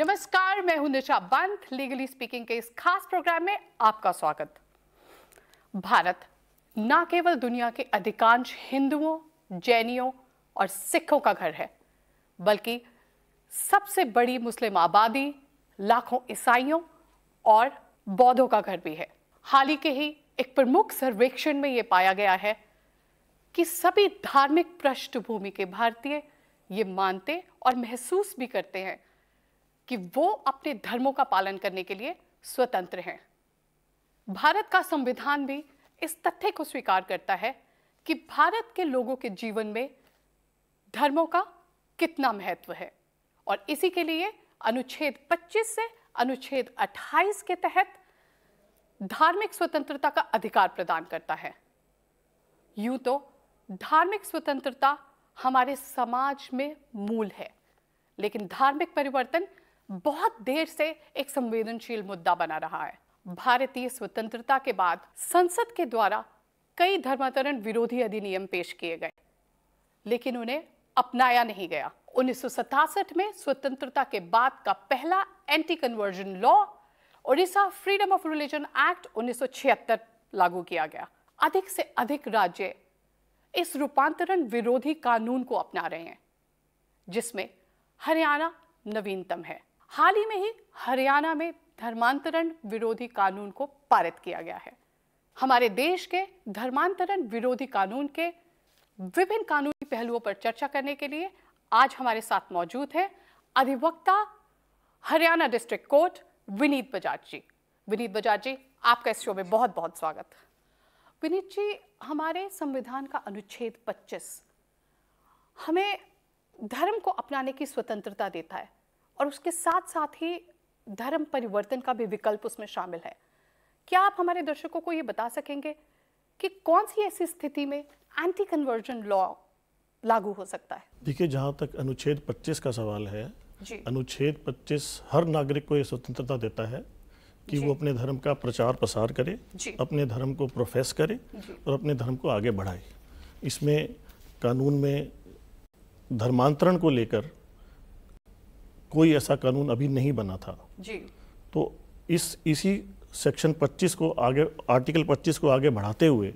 नमस्कार, मैं हूं निशा पंत। लीगली स्पीकिंग के इस खास प्रोग्राम में आपका स्वागत। भारत न केवल दुनिया के अधिकांश हिंदुओं, जैनियों और सिखों का घर है, बल्कि सबसे बड़ी मुस्लिम आबादी, लाखों ईसाइयों और बौद्धों का घर भी है। हाल ही के ही एक प्रमुख सर्वेक्षण में यह पाया गया है कि सभी धार्मिक पृष्ठभूमि के भारतीय ये मानते और महसूस भी करते हैं कि वो अपने धर्मों का पालन करने के लिए स्वतंत्र हैं। भारत का संविधान भी इस तथ्य को स्वीकार करता है कि भारत के लोगों के जीवन में धर्मों का कितना महत्व है, और इसी के लिए अनुच्छेद 25 से अनुच्छेद 28 के तहत धार्मिक स्वतंत्रता का अधिकार प्रदान करता है। यूं तो धार्मिक स्वतंत्रता हमारे समाज में मूल है, लेकिन धार्मिक परिवर्तन बहुत देर से एक संवेदनशील मुद्दा बना रहा है। भारतीय स्वतंत्रता के बाद संसद के द्वारा कई धर्मांतरण विरोधी अधिनियम पेश किए गए, लेकिन उन्हें अपनाया नहीं गया। 1967 में स्वतंत्रता के बाद का पहला anti conversion law, Odisha freedom of religion act 1976 लागू किया गया। अधिक से अधिक राज्य इस रूपांतरण विरोधी कानून को अपना रहे हैं, जिसमें हरियाणा नवीनतम है। हाल ही में ही हरियाणा में धर्मांतरण विरोधी कानून को पारित किया गया है। हमारे देश के धर्मांतरण विरोधी कानून के विभिन्न कानूनी पहलुओं पर चर्चा करने के लिए आज हमारे साथ मौजूद है अधिवक्ता हरियाणा डिस्ट्रिक्ट कोर्ट विनीत बजाज जी। विनीत बजाज जी, आपका इस शो में बहुत बहुत स्वागत। विनीत जी, हमारे संविधान का अनुच्छेद 25 हमें धर्म को अपनाने की स्वतंत्रता देता है, और उसके साथ साथ ही धर्म परिवर्तन का भी विकल्प उसमें शामिल है। क्या आप हमारे दर्शकों को ये बता सकेंगे कि कौन सी ऐसी स्थिति में एंटी कन्वर्जन लॉ लागू हो सकता है? देखिए, जहाँ तक अनुच्छेद 25 का सवाल है, अनुच्छेद 25 हर नागरिक को ये स्वतंत्रता देता है कि वो अपने धर्म का प्रचार प्रसार करे, अपने धर्म को प्रोफेस करे और अपने धर्म को आगे बढ़ाए। इसमें कानून में धर्मांतरण को लेकर कोई ऐसा कानून अभी नहीं बना था जी। तो इसी सेक्शन 25 को आगे, आर्टिकल 25 को आगे बढ़ाते हुए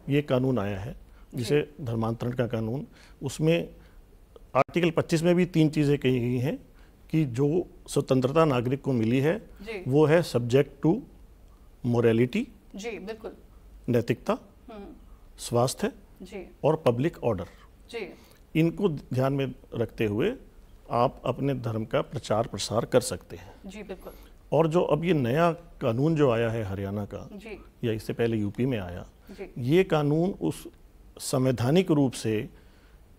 ये कानून आया है, जिसे धर्मांतरण का कानून। उसमें आर्टिकल 25 में भी 3 चीज़ें कही गई हैं कि जो स्वतंत्रता नागरिक को मिली है वो है सब्जेक्ट टू मोरालिटी जी, बिल्कुल, नैतिकता, स्वास्थ्य और पब्लिक ऑर्डर जी। इनको ध्यान में रखते हुए आप अपने धर्म का प्रचार प्रसार कर सकते हैं जी, बिल्कुल। और जो अब ये नया कानून जो आया है हरियाणा का जी, या इससे पहले यूपी में आया जी, ये कानून उस संवैधानिक रूप से,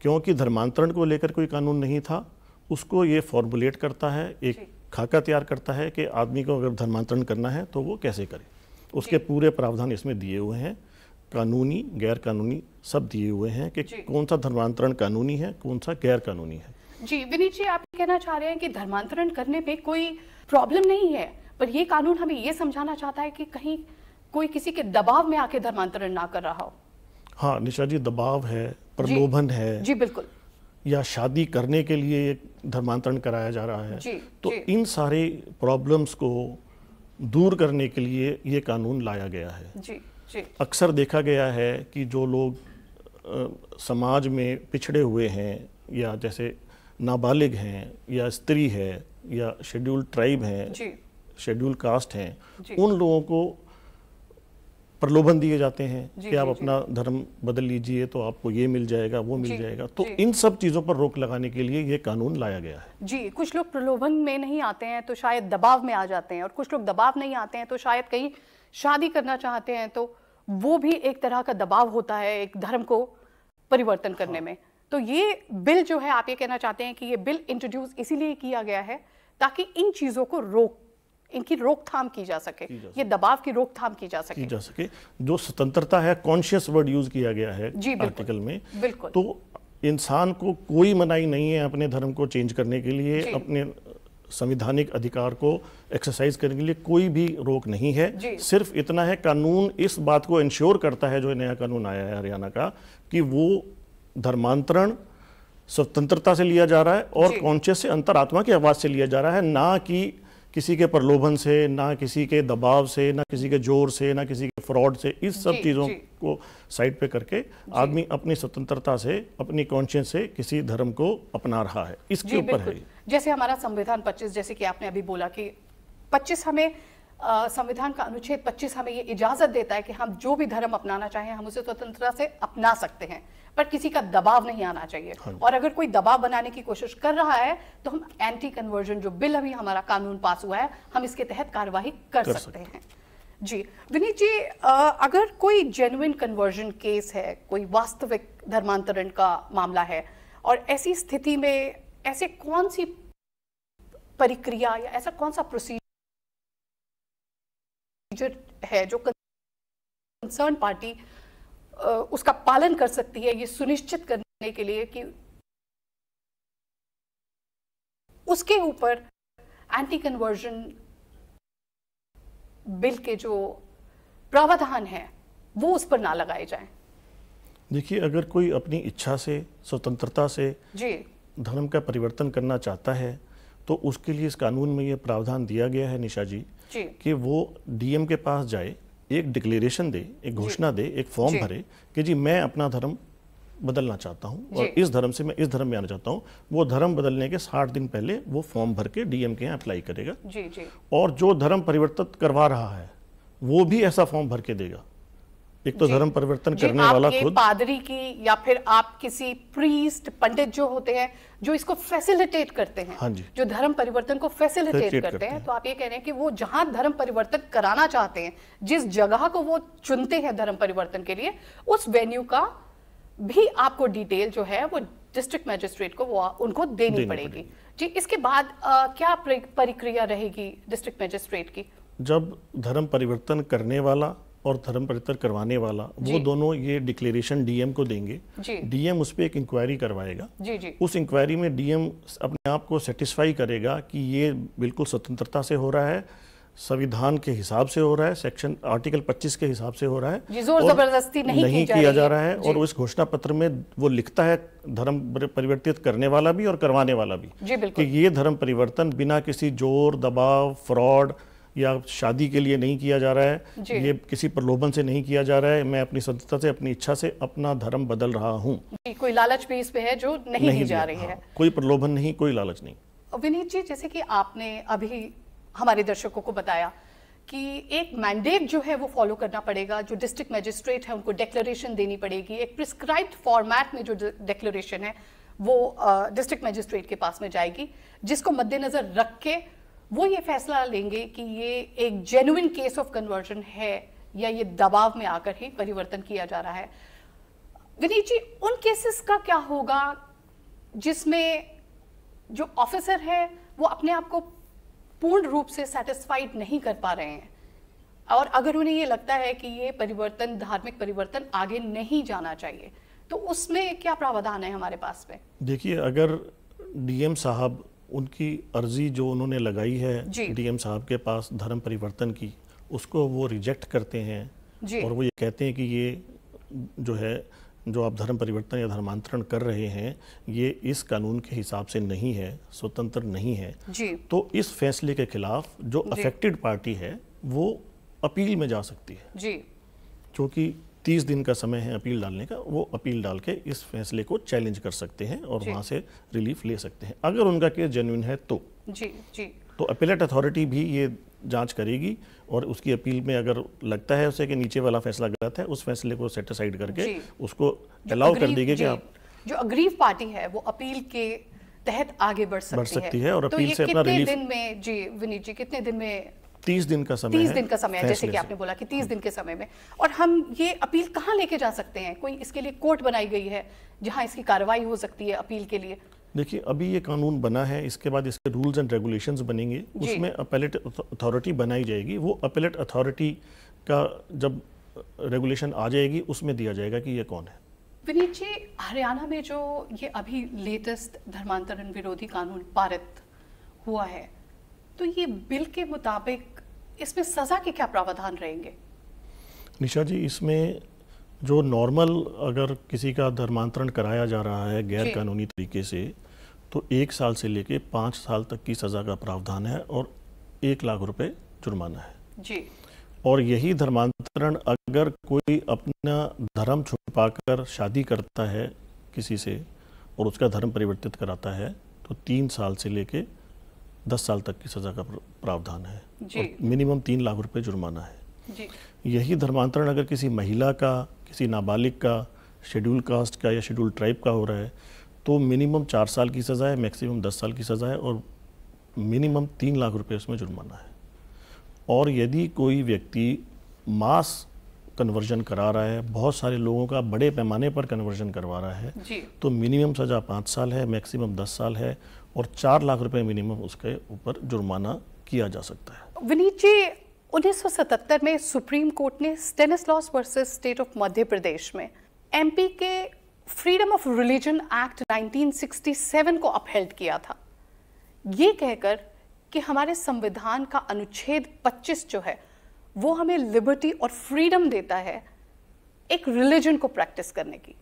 क्योंकि धर्मांतरण को लेकर कोई कानून नहीं था, उसको ये फॉर्मुलेट करता है, एक खाका तैयार करता है कि आदमी को अगर धर्मांतरण करना है तो वो कैसे करे। उसके पूरे प्रावधान इसमें दिए हुए हैं, कानूनी गैर कानूनी सब दिए हुए हैं कि कौन सा धर्मांतरण कानूनी है, कौन सा गैर कानूनी है जी। विनीत जी, आप कहना चाह रहे हैं कि धर्मांतरण करने में कोई प्रॉब्लम नहीं है, पर ये कानून हमें ये समझाना चाहता है कि कहीं कोई किसी के दबाव में आके धर्मांतरण ना कर रहा हो। हाँ निशा जी, दबाव है, प्रलोभन है जी, बिल्कुल, या शादी करने के लिए धर्मांतरण कराया जा रहा है जी, तो जी, इन सारे प्रॉब्लम्स को दूर करने के लिए ये कानून लाया गया है जी, जी। अक्सर देखा गया है कि जो लोग समाज में पिछड़े हुए हैं, या जैसे नाबालिग हैं, या स्त्री है, या शेड्यूल्ड ट्राइब हैं, शेड्यूल्ड कास्ट हैं, उन लोगों को प्रलोभन दिए जाते हैं कि आप अपना धर्म बदल लीजिए तो आपको ये मिल जाएगा, वो मिल जाएगा। तो इन सब चीज़ों पर रोक लगाने के लिए ये कानून लाया गया है जी। कुछ लोग प्रलोभन में नहीं आते हैं तो शायद दबाव में आ जाते हैं, और कुछ लोग दबाव नहीं आते हैं तो शायद कहीं शादी करना चाहते हैं तो वो भी एक तरह का दबाव होता है एक धर्म को परिवर्तन करने में। तो ये बिल जो है, आप ये कहना चाहते हैं कि ये बिल इंट्रोड्यूस इसीलिए किया गया है ताकि इन चीजों को इनकी रोकथाम की जा सके, ये दबाव की रोकथाम की जा सके। जो स्वतंत्रता है, कॉन्शियस वर्ड यूज किया गया है आर्टिकल में, बिल्कुल। तो इंसान को कोई मनाही नहीं है अपने धर्म को चेंज करने के लिए, अपने संवैधानिक अधिकार को एक्सरसाइज करने के लिए कोई भी रोक नहीं है। सिर्फ इतना है, कानून इस बात को इंश्योर करता है, जो नया कानून आया है हरियाणा का, कि वो धर्मांतरण स्वतंत्रता से लिया जा रहा है और कॉन्शियस से, अंतरात्मा की आवाज से लिया जा रहा है, ना कि किसी के प्रलोभन से, ना किसी के दबाव से, ना किसी के जोर से, ना किसी के फ्रॉड से। इस सब चीज़ों को साइड पे करके आदमी अपनी स्वतंत्रता से, अपनी कॉन्शियस से किसी धर्म को अपना रहा है, इसके ऊपर है। जैसे हमारा संविधान 25, जैसे कि आपने अभी बोला कि 25 हमें संविधान का अनुच्छेद 25 हमें ये इजाजत देता है कि हम जो भी धर्म अपनाना चाहें हम उसे स्वतंत्रता से अपना सकते हैं, पर किसी का दबाव नहीं आना चाहिए। और अगर कोई दबाव बनाने की कोशिश कर रहा है तो हम एंटी कन्वर्जन जो बिल अभी हमारा कानून पास हुआ है, हम इसके तहत कार्यवाही कर सकते हैं। जी विनीत जी, अगर कोई जेन्युइन कन्वर्जन केस है, कोई वास्तविक धर्मांतरण का मामला है, और ऐसी स्थिति में ऐसे कौन सी प्रक्रिया या ऐसा कौन सा प्रोसीजर है जो कंसर्न पार्टी उसका पालन कर सकती है, ये सुनिश्चित करने के लिए कि उसके ऊपर एंटी कन्वर्जन बिल के जो प्रावधान है वो उस पर ना लगाए जाएं? देखिए, अगर कोई अपनी इच्छा से, स्वतंत्रता से धर्म का परिवर्तन करना चाहता है तो उसके लिए इस कानून में ये प्रावधान दिया गया है निशा जी कि वो डीएम के पास जाए, एक डिक्लेरेशन दे, एक घोषणा दे, एक फॉर्म भरे कि जी मैं अपना धर्म बदलना चाहता हूं और इस धर्म से मैं इस धर्म में आना चाहता हूं। वो धर्म बदलने के 60 दिन पहले वो फॉर्म भर के डीएम के यहाँ अप्लाई करेगा। और जो धर्म परिवर्तन करवा रहा है वो भी ऐसा फॉर्म भर के देगा। एक तो धर्म परिवर्तन करने वाला खुद, पादरी की या फिर आप किसी प्रीस्ट, पंडित जो होते हैं जो इसको फैसिलिटेट करते हैं, हाँ जी, जो धर्म परिवर्तन को फैसिलिटेट करते हैं। तो आप ये कह रहे हैं कि वो जहां धर्म परिवर्तन कराना चाहते हैं, जिस जगह को वो चुनते हैं धर्म परिवर्तन के लिए, उस वेन्यू का भी आपको डिटेल जो है वो डिस्ट्रिक्ट मैजिस्ट्रेट को वो उनको देनी पड़ेगी। जी, इसके बाद क्या प्रक्रिया रहेगी डिस्ट्रिक्ट मैजिस्ट्रेट की? जब धर्म परिवर्तन करने वाला और धर्म परिवर्तन करवाने वाला वो दोनों ये डिक्लेरेशन डीएम को देंगे, डीएम उस पर एक इंक्वायरी करवाएगा। उस इंक्वायरी में डीएम अपने आप को सेटिस्फाई करेगा कि ये बिल्कुल स्वतंत्रता से हो रहा है, संविधान के हिसाब से हो रहा है, सेक्शन आर्टिकल 25 के हिसाब से हो रहा है, जोर जबरदस्ती नहीं किया जा रहा है। और उस घोषणा पत्र में वो लिखता है, धर्म परिवर्तित करने वाला भी और करवाने वाला भी, कि ये धर्म परिवर्तन बिना किसी जोर, दबाव, फ्रॉड या शादी के लिए नहीं किया जा रहा है, ये किसी प्रलोभन से नहीं किया जा रहा है, मैं अपनी स्वतंत्रता से, अपनी इच्छा से अपना धर्म बदल रहा हूँ। कोई लालच भी इस पे है जो नहीं दी जा रही है। कोई प्रलोभन नहीं, कोई लालच नहीं। विनीत जी, जैसे कि आपने अभी हमारे दर्शकों को बताया कि एक मैंडेट जो है वो फॉलो करना पड़ेगा, जो डिस्ट्रिक्ट मैजिस्ट्रेट है उनको डिक्लेरेशन देनी पड़ेगी, एक प्रिस्क्राइब्ड फॉर्मेट में जो डिक्लेरेशन है वो डिस्ट्रिक्ट मैजिस्ट्रेट के पास में जाएगी, जिसको मद्देनजर रख के वो ये फैसला लेंगे कि ये एक जेन्युइन केस ऑफ कन्वर्जन है या ये दबाव में आकर ही परिवर्तन किया जा रहा है। विनीत जी, उन केसेस का क्या होगा जिसमें जो ऑफिसर है वो अपने आप को पूर्ण रूप से सेटिस्फाइड नहीं कर पा रहे हैं, और अगर उन्हें ये लगता है कि ये परिवर्तन, धार्मिक परिवर्तन आगे नहीं जाना चाहिए, तो उसमें क्या प्रावधान है हमारे पास में? देखिए, अगर डीएम साहब उनकी अर्जी जो उन्होंने लगाई है डीएम साहब के पास धर्म परिवर्तन की, उसको वो रिजेक्ट करते हैं और वो ये कहते हैं कि ये जो है, जो आप धर्म परिवर्तन या धर्मांतरण कर रहे हैं, ये इस कानून के हिसाब से नहीं है, स्वतंत्र नहीं है, तो इस फैसले के खिलाफ जो अफेक्टेड पार्टी है वो अपील में जा सकती है। क्योंकि 30 दिन का समय है अपील डालने का, वो अपील डाल के इस फैसले को चैलेंज कर सकते हैं और वहां से रिलीफ ले सकते हैं, अगर उनका केस जेन्युइन है तो। तो अपीलेट अथॉरिटी भी ये जांच करेगी और उसकी अपील में अगर लगता है उसे कि नीचे वाला फैसला गलत है, उस फैसले को सेट असाइड करके उसको अलाउ कर देगी कि आप, जो अग्रीव पार्टी है वो अपील के तहत आगे बढ़ सकती है और अपील से अपना रिलीफ। दिन में जी विनीत जी, कितने दिन में? 30 दिन का समय 30 दिन का समय है, जैसे कि आपने बोला कि 30 दिन के समय में। और हम ये अपील कहाँ लेके जा सकते हैं? कोई इसके लिए कोर्ट बनाई गई है जहां इसकी कार्रवाई हो सकती है अपील के लिए? देखिए, अभी ये कानून बना है, इसके बाद इसके रूल्स एंड रेगुलेशंस बनेंगे, उसमें अपीलेट अथॉरिटी बनाई जाएगी। वो अपीलेट अथॉरिटी का जब रेगुलेशन आ जाएगी उसमें दिया जाएगा कि ये कौन है। विनीत जी, हरियाणा में जो ये अभी लेटेस्ट धर्मांतरण विरोधी कानून पारित हुआ है, तो ये बिल के मुताबिक इसमें सजा के क्या प्रावधान रहेंगे? निशा जी, इसमें जो नॉर्मल अगर किसी का धर्मांतरण कराया जा रहा है गैर कानूनी तरीके से, तो 1 साल से लेके 5 साल तक की सज़ा का प्रावधान है और 1 लाख रुपए जुर्माना है जी। और यही धर्मांतरण अगर कोई अपना धर्म छुपाकर शादी करता है किसी से और उसका धर्म परिवर्तित कराता है तो 3 साल से लेके 10 साल तक की सज़ा का प्रावधान है और मिनिमम 3 लाख रुपए जुर्माना है जी। यही धर्मांतरण अगर किसी महिला का, किसी नाबालिग का, शेड्यूल कास्ट का या शेड्यूल ट्राइब का हो रहा है तो मिनिमम 4 साल की सज़ा है, मैक्सिमम 10 साल की सज़ा है और मिनिमम 3 लाख रुपए उसमें जुर्माना है। और यदि कोई व्यक्ति मास कन्वर्जन करा रहा है, बहुत सारे लोगों का बड़े पैमाने पर कन्वर्जन करवा रहा है तो मिनिमम सज़ा 5 साल है, मैक्सिमम 10 साल है और 4 लाख रुपए मिनिमम उसके ऊपर जुर्माना किया जा सकता है। विनीत जी, 1977 में सुप्रीम कोर्ट ने स्टेनिस्लॉस versus state of Madhya Pradesh में एमपी के फ्रीडम ऑफ रिलीजन एक्ट 1967 को अपहेल्ड किया था, ये कहकर कि हमारे संविधान का अनुच्छेद 25 जो है वो हमें लिबर्टी और फ्रीडम देता है एक रिलीजन को प्रैक्टिस करने की,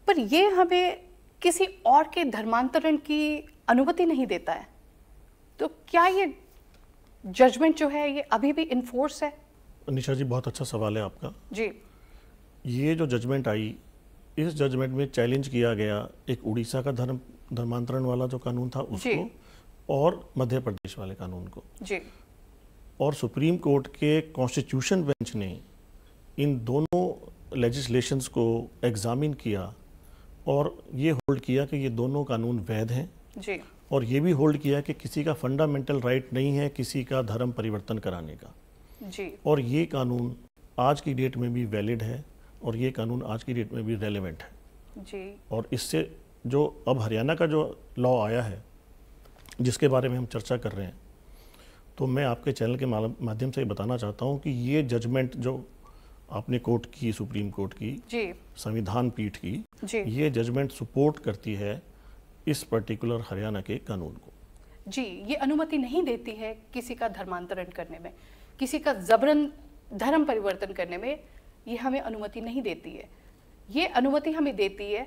पर ये हमें किसी और के धर्मांतरण की अनुमति नहीं देता है। तो क्या ये जजमेंट जो है ये अभी भी इन्फोर्स है? निशा जी, बहुत अच्छा सवाल है आपका जी। ये जो जजमेंट आई, इस जजमेंट में चैलेंज किया गया एक उड़ीसा का धर्मांतरण वाला जो कानून था उसको और मध्य प्रदेश वाले कानून को जी। और सुप्रीम कोर्ट के कॉन्स्टिट्यूशन बेंच ने इन दोनों लेजिस्लेशंस को एग्जामिन किया और ये होल्ड किया कि ये दोनों कानून वैध हैं जी। और ये भी होल्ड किया कि किसी का फंडामेंटल राइट नहीं है किसी का धर्म परिवर्तन कराने का जी। और ये कानून आज की डेट में भी वैलिड है और ये कानून आज की डेट में भी रेलेवेंट है जी। और इससे जो अब हरियाणा का जो लॉ आया है जिसके बारे में हम चर्चा कर रहे हैं, तो मैं आपके चैनल के माध्यम से बताना चाहता हूं कि ये जजमेंट जो आपने कोर्ट की, सुप्रीम कोर्ट की जी, संविधान पीठ की जी, ये जजमेंट सपोर्ट करती है इस पर्टिकुलर हरियाणा के कानून को। जी, ये अनुमति नहीं देती है किसी का धर्मांतरण करने में, किसी का जबरन धर्म परिवर्तन करने में, ये हमें अनुमति नहीं देती है। ये अनुमति हमें देती है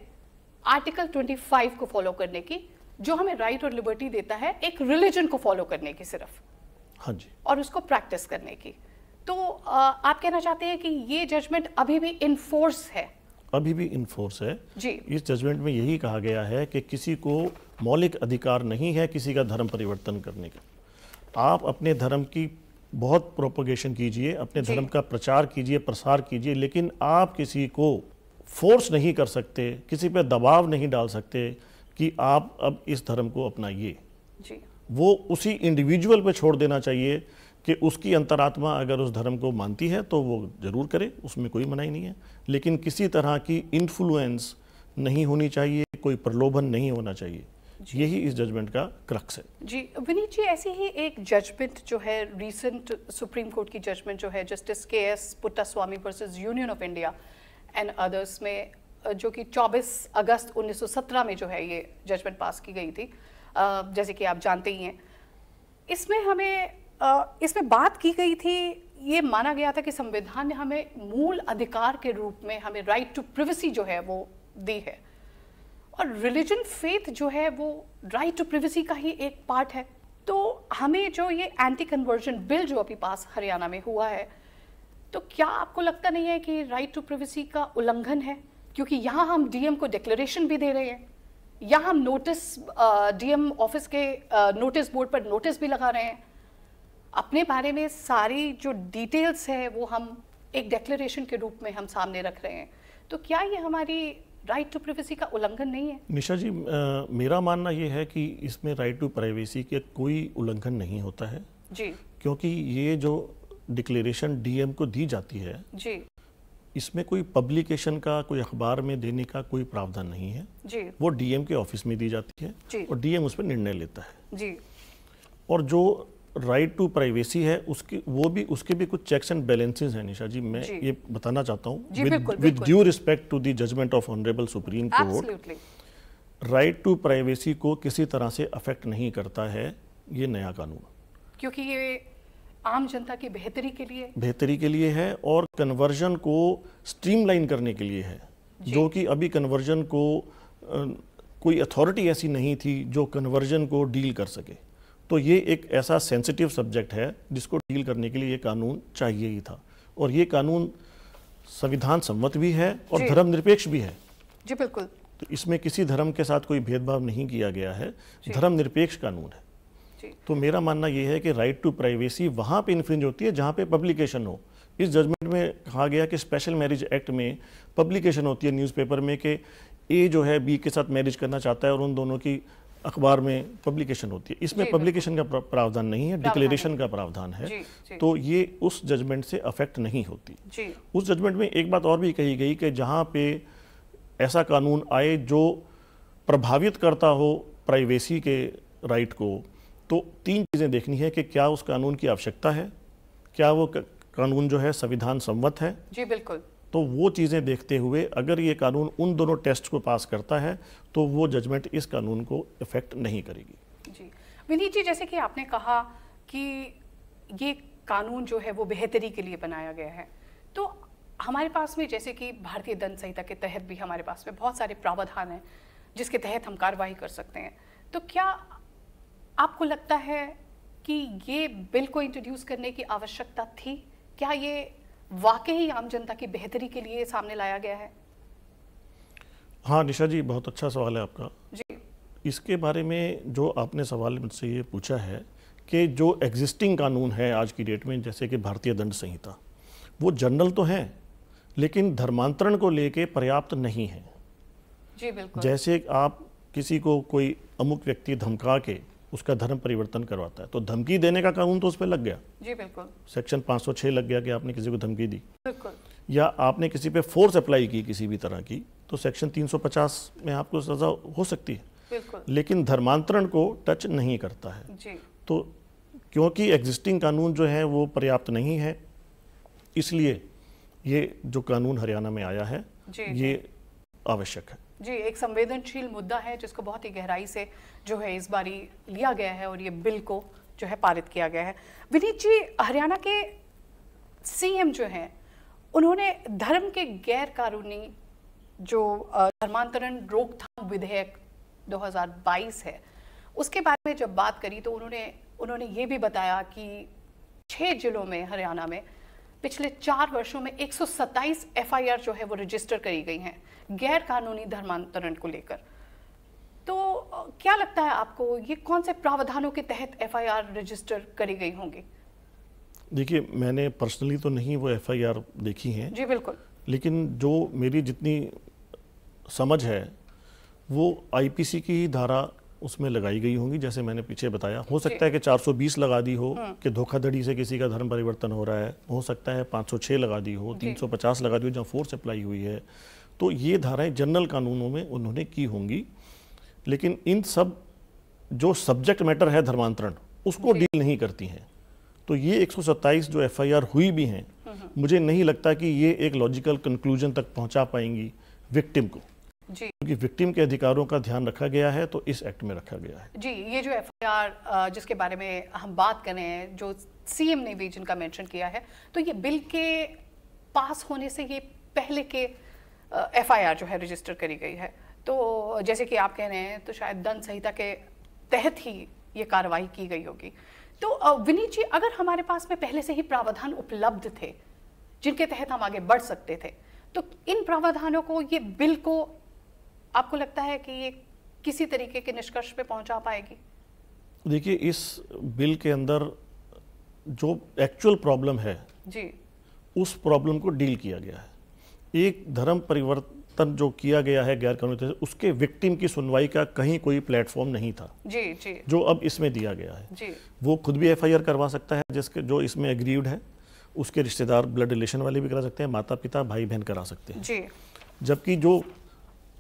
आर्टिकल 25 को फॉलो करने की, जो हमें राइट और लिबर्टी देता है एक रिलीजन को फॉलो करने की सिर्फ, हाँ जी, और उसको प्रैक्टिस करने की। तो आप कहना चाहते हैं कि ये जजमेंट अभी भी इनफोर्स है? अभी भी इनफोर्स है जी। इस जजमेंट में यही कहा गया है कि किसी को मौलिक अधिकार नहीं है किसी का धर्म परिवर्तन करने का। आप अपने धर्म की बहुत प्रोपोगेशन कीजिए, अपने धर्म का प्रचार कीजिए, प्रसार कीजिए, लेकिन आप किसी को फोर्स नहीं कर सकते, किसी पे दबाव नहीं डाल सकते कि आप अब इस धर्म को अपनाइए। जी। वो उसी इंडिविजुअल पे छोड़ देना चाहिए कि उसकी अंतरात्मा अगर उस धर्म को मानती है तो वो जरूर करे, उसमें कोई मनाही नहीं है, लेकिन किसी तरह की इन्फ्लुएंस नहीं होनी चाहिए, कोई प्रलोभन नहीं होना चाहिए। यही इस जजमेंट का क्रक्स है। जी। विनीत जी, ऐसी ही एक जजमेंट जो है रिसेंट सुप्रीम कोर्ट की जजमेंट जो है justice KS Puttaswamy versus union of India and others में, जो कि 24 अगस्त 1917 में जो है ये जजमेंट पास की गई थी, जैसे कि आप जानते ही हैं। इसमें बात की गई थी, ये माना गया था कि संविधान ने हमें मूल अधिकार के रूप में हमें राइट टू प्रिवेसी जो है वो दी है, और रिलीजन फेथ जो है वो राइट टू प्रिवेसी का ही एक पार्ट है। तो हमें जो ये एंटी कन्वर्जन बिल जो अभी पास हरियाणा में हुआ है, तो क्या आपको लगता नहीं है कि राइट टू प्रिवेसी का उल्लंघन है? क्योंकि यहाँ हम DM को डिक्लेरेशन भी दे रहे हैं, यहाँ हम नोटिस DM ऑफिस के नोटिस बोर्ड पर नोटिस भी लगा रहे हैं, अपने बारे में सारी जो डिटेल्स है वो हम एक डिक्लेरेशन के रूप में हम सामने रख रहे हैं। तो क्या ये हमारी राइट टू प्राइवेसी का उल्लंघन नहीं है? निशा जी, मेरा मानना ये है कि इसमें राइट टू प्राइवेसी के कोई उल्लंघन नहीं होता है जी, क्योंकि ये जो डिक्लेरेशन DM को दी जाती है जी, इसमें कोई पब्लिकेशन का, कोई अखबार में देने का कोई प्रावधान नहीं है जी, वो DM के ऑफिस में दी जाती है जी, और DM उस पर निर्णय लेता है जी। और जो राइट टू प्राइवेसी है उसके भी कुछ चेक्स एंड बैलेंसेस हैं। निशा जी, मैं ये बताना चाहता हूँ with due respect to the judgment of honourable Supreme Court, right to privacy को किसी तरह से अफेक्ट नहीं करता है ये नया कानून, क्योंकि ये आम जनता की बेहतरी के लिए है और कन्वर्जन को स्ट्रीमलाइन करने के लिए है, जो कि अभी कन्वर्जन को कोई अथॉरिटी ऐसी नहीं थी जो कन्वर्जन को डील कर सके। तो ये एक ऐसा सेंसिटिव सब्जेक्ट है जिसको डील करने के लिए ये कानून चाहिए ही था, और ये कानून संविधान सम्मत भी है और धर्मनिरपेक्ष भी है। जी बिल्कुल। तो इसमें किसी धर्म के साथ कोई भेदभाव नहीं किया गया है, धर्मनिरपेक्ष कानून है। तो मेरा मानना यह है कि राइट टू प्राइवेसी वहाँ पे इन्फ्रिंज होती है जहाँ पे पब्लिकेशन हो। इस जजमेंट में कहा गया कि स्पेशल मैरिज एक्ट में पब्लिकेशन होती है न्यूज़पेपर में कि ए जो है बी के साथ मैरिज करना चाहता है और उन दोनों की अखबार में पब्लिकेशन होती है। इसमें पब्लिकेशन का प्रावधान नहीं है, डिक्लेरेशन का प्रावधान है। तो ये उस जजमेंट से अफेक्ट नहीं होती। उस जजमेंट में एक बात और भी कही गई कि जहाँ पे ऐसा कानून आए जो प्रभावित करता हो प्राइवेसी के राइट को, तो 3 चीज़ें देखनी है कि क्या उस कानून की आवश्यकता है, क्या वो कानून जो है संविधान सम्मत है। जी बिल्कुल। तो वो चीज़ें देखते हुए अगर ये कानून उन दोनों टेस्ट को पास करता है तो वो जजमेंट इस कानून को इफेक्ट नहीं करेगी। जी विनीत जी, जैसे कि आपने कहा कि ये कानून जो है वो बेहतरी के लिए बनाया गया है, तो हमारे पास में जैसे कि भारतीय दंड संहिता के तहत भी हमारे पास में बहुत सारे प्रावधान हैं जिसके तहत हम कार्रवाई कर सकते हैं। तो क्या आपको लगता है कि ये बिल को इंट्रोड्यूस करने की आवश्यकता थी? क्या ये वाकई आम जनता की बेहतरी के लिए सामने लाया गया है? हाँ निशा जी, बहुत अच्छा सवाल है आपका जी। इसके बारे में जो आपने सवाल मुझसे ये पूछा है कि जो एग्जिस्टिंग कानून है आज की डेट में, जैसे कि भारतीय दंड संहिता, वो जनरल तो है लेकिन धर्मांतरण को लेके पर्याप्त नहीं है। जी बिल्कुल। जैसे आप किसी को कोई अमुक व्यक्ति धमका के उसका धर्म परिवर्तन करवाता है तो धमकी देने का कानून तो उस पर लग गया। जी बिल्कुल। सेक्शन 506 लग गया कि आपने किसी को धमकी दी। बिल्कुल। या आपने किसी पे फोर्स अप्लाई की किसी भी तरह की, तो सेक्शन 350 में आपको सजा हो सकती है। बिल्कुल। लेकिन धर्मांतरण को टच नहीं करता है। जी। तो क्योंकि एग्जिस्टिंग कानून जो है वो पर्याप्त नहीं है, इसलिए ये जो कानून हरियाणा में आया है ये आवश्यक है। जी, एक संवेदनशील मुद्दा है जिसको बहुत ही गहराई से जो है इस बारी लिया गया है और ये बिल को जो है पारित किया गया है। विनीत जी, हरियाणा के सीएम जो हैं उन्होंने धर्म के गैर कानूनी जो धर्मांतरण रोकथाम विधेयक 2022 है उसके बारे में जब बात करी तो उन्होंने ये भी बताया कि 6 जिलों में हरियाणा में पिछले 4 वर्षों में 127 एफआईआर जो है वो रजिस्टर करी गई हैं गैर कानूनी धर्मांतरण को लेकर। तो क्या लगता है आपको ये कौन से प्रावधानों के तहत एफआईआर रजिस्टर करी गई होंगी? देखिए, मैंने पर्सनली तो नहीं वो एफआईआर देखी हैं। जी बिल्कुल। लेकिन जो मेरी जितनी समझ है वो आईपीसी की ही धारा उसमें लगाई गई होंगी, जैसे मैंने पीछे बताया। हो सकता है कि 420 लगा दी हो कि धोखाधड़ी से किसी का धर्म परिवर्तन हो रहा है, हो सकता है 506 लगा दी हो, 350 लगा दी हो जहाँ फोर्स अप्लाई हुई है। तो ये धाराएं जनरल कानूनों में उन्होंने की होंगी, लेकिन इन सब जो सब्जेक्ट मैटर है धर्मांतरण उसको डील नहीं करती हैं। तो ये 127 जो एफआईआर हुई भी हैं, मुझे नहीं लगता कि ये एक लॉजिकल कंक्लूजन तक पहुंचा पाएंगी विक्टिम को, क्योंकि विक्टिम के अधिकारों का ध्यान रखा गया है तो इस एक्ट में रखा गया है। जी, ये जो एफआईआर जिसके बारे में हम बात कर रहे हैं, जो सीएम ने भी जिनका मेंशन किया है, तो ये बिल के पास होने से ये पहले के एफआईआर जो है रजिस्टर करी गई है। तो जैसे कि आप कह रहे हैं तो शायद दंड संहिता के तहत ही ये कार्रवाई की गई होगी। तो विनीत जी, अगर हमारे पास में पहले से ही प्रावधान उपलब्ध थे जिनके तहत हम आगे बढ़ सकते थे, तो इन प्रावधानों को, ये बिल को, आपको लगता है कि ये किसी तरीके के निष्कर्ष पे पहुंचा पाएगी? देखिए, इस बिल के अंदर जो एक्चुअल प्रॉब्लम है जी, उस प्रॉब्लम को डील किया गया है। एक धर्म परिवर्तन जो किया गया है गैर कानूनी, उसके विक्टिम की सुनवाई का कहीं कोई प्लेटफॉर्म नहीं था। जी जी। जो अब इसमें दिया गया है जी। वो खुद भी एफआईआर करवा सकता है, जिसके जो इसमें एग्रीव्ड है, उसके रिश्तेदार ब्लड रिलेशन वाले भी करा सकते हैं, माता पिता भाई बहन करा सकते हैं। जी। जबकि जो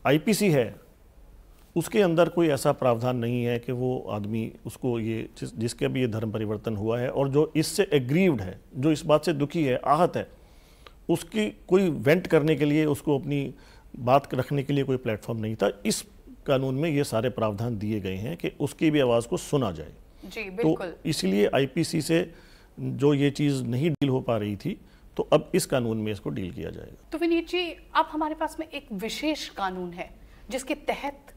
आईपीसी है उसके अंदर कोई ऐसा प्रावधान नहीं है कि वो आदमी उसको ये जिसके भी ये धर्म परिवर्तन हुआ है और जो इससे एग्रीव्ड है, जो इस बात से दुखी है, आहत है, उसकी कोई वेंट करने के लिए, उसको अपनी बात रखने के लिए कोई प्लेटफॉर्म नहीं था। इस कानून में ये सारे प्रावधान दिए गए हैं कि उसकी भी आवाज़ को सुना जाए। जी बिल्कुल। तो इसलिए आईपीसी से जो ये चीज़ नहीं डील हो पा रही थी, तो अब इस कानून में इसको डील किया जाएगा। तो विनीत जी, अब हमारे पास में एक विशेष कानून है जिसके तहत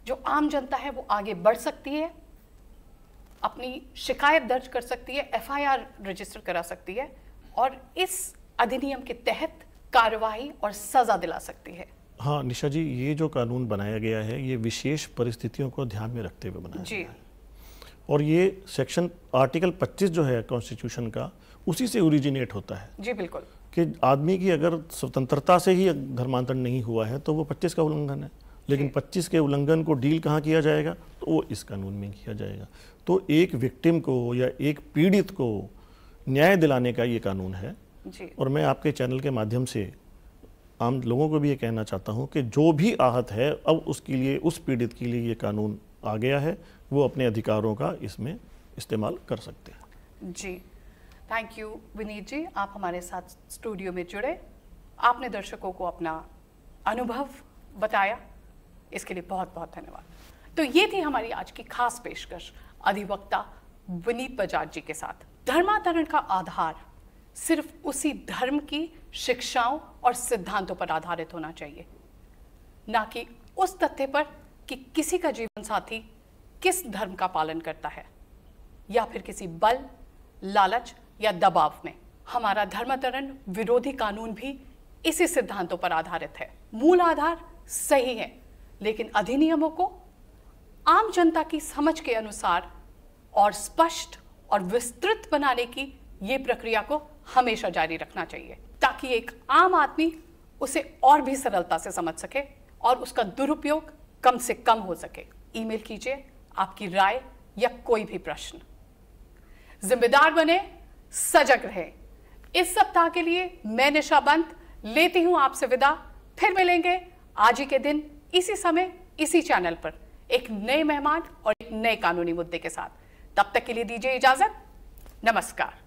जो आम जनता है वो आगे बढ़ सकती है, अपनी शिकायत दर्ज कर सकती है, एफआईआर रजिस्टर करा सकती है और इस अधिनियम के तहत कार्रवाई और सजा दिला सकती है। हाँ निशा जी, ये जो कानून बनाया गया है ये विशेष परिस्थितियों को ध्यान में रखते हुए बनाया गया है और ये सेक्शन आर्टिकल 25 जो है कॉन्स्टिट्यूशन का, उसी से ओरिजिनेट होता है। जी बिल्कुल, कि आदमी की अगर स्वतंत्रता से ही धर्मांतरण नहीं हुआ है तो वो 25 का उल्लंघन है, लेकिन 25 के उल्लंघन को डील कहाँ किया जाएगा, तो वो इस कानून में किया जाएगा। तो एक विक्टिम को या एक पीड़ित को न्याय दिलाने का ये कानून है जी। और मैं आपके चैनल के माध्यम से आम लोगों को भी ये कहना चाहता हूँ कि जो भी आहत है अब उसके लिए, उस पीड़ित के लिए ये कानून आ गया है, वो अपने अधिकारों का इसमें इस्तेमाल कर सकते हैं। जी, थैंक यू विनीत जी, आप हमारे साथ स्टूडियो में जुड़े, आपने दर्शकों को अपना अनुभव बताया, इसके लिए बहुत बहुत धन्यवाद। तो ये थी हमारी आज की खास पेशकश अधिवक्ता विनीत बजाज जी के साथ। धर्मांतरण का आधार सिर्फ उसी धर्म की शिक्षाओं और सिद्धांतों पर आधारित होना चाहिए, ना कि उस तथ्य पर कि किसी का जीवन साथी किस धर्म का पालन करता है या फिर किसी बल, लालच या दबाव में। हमारा धर्मांतरण विरोधी कानून भी इसी सिद्धांतों पर आधारित है। मूल आधार सही है, लेकिन अधिनियमों को आम जनता की समझ के अनुसार और स्पष्ट और विस्तृत बनाने की ये प्रक्रिया को हमेशा जारी रखना चाहिए, ताकि एक आम आदमी उसे और भी सरलता से समझ सके और उसका दुरुपयोग कम से कम हो सके। ईमेल कीजिए आपकी राय या कोई भी प्रश्न। जिम्मेदार बने, सजग रहे। इस सप्ताह के लिए मैं निशा बंत लेती हूं आपसे विदा। फिर मिलेंगे आज ही के दिन इसी समय इसी चैनल पर एक नए मेहमान और एक नए कानूनी मुद्दे के साथ। तब तक के लिए दीजिए इजाजत। नमस्कार।